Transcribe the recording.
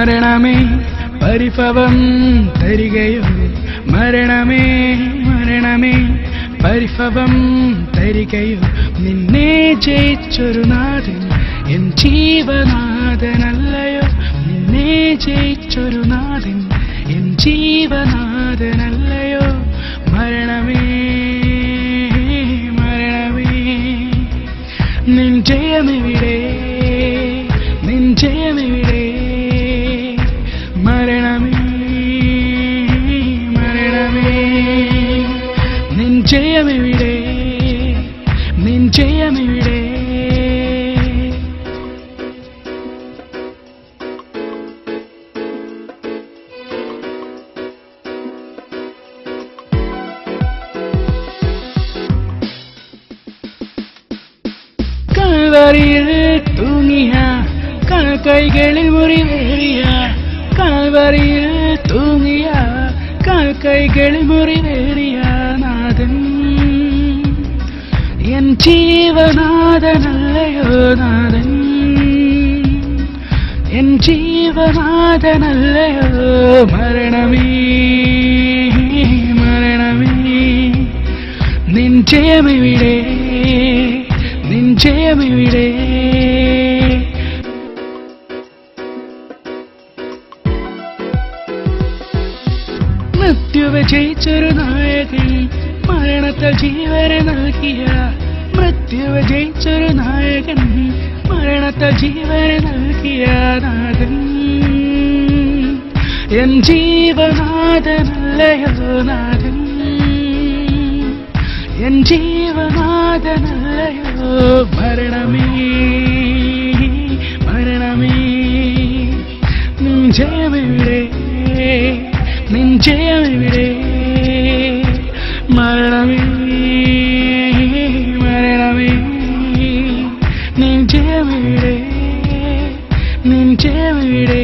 മരണമേ പരിഭവം തരികയോ മരണമേ മരണമേ പരിഭവം തരികയോ നിന്നെ ജയിച്ചൊരു നാഥൻ എൻ ജീവനാഥനല്ലയോ നിന്നെ ജയിച്ചൊരു നാഥൻ എൻ ജീവനാഥനല്ലയോ മരണമേ മരണമേ നിൻ ജയമെവിടെ നിൻ ജയമെവിടെ മരണമേ മരണമേ നിൻ ജയമെവിടെ നിൻ ജയമെവിടെ കാൽവരിയിൽ തൂങ്ങിയ കാൽക്കൈകളിൽ മുറിവേറിയ കാൽവരിയിൽ തൂങ്ങിയ കാൽക്കൈകളിൽ മുറിവേറിയ നാഥൻ എൻ ജീവനാഥനല്ലയോ നാഥൻ എൻ ജീവനാഥനല്ലയോ മരണമേ മരണമേ നിൻ ജയമെവിടെ നിൻ ജയമെവിടെ മൃത്യുവെ ജയിച്ചൊരു നായകൻ മരണത്തെ ജീവനെ നൽകിയ മൃത്യുവെ ജയിച്ചൊരു നായകൻ മരണത്തെ ജീവനെ നൽകിയ നാഥൻ എൻ ജീവനാഥനല്ലയോ നാഥൻ എൻ ജീവനാഥനല്ലയോ മരണമേ മരണമേ നിൻ ജയമെവിടെ നിൻ ജയമെവിടെ മരണമേ മരണമേ നിൻ ജയമെവിടെ നിൻ ജയമെവിടെ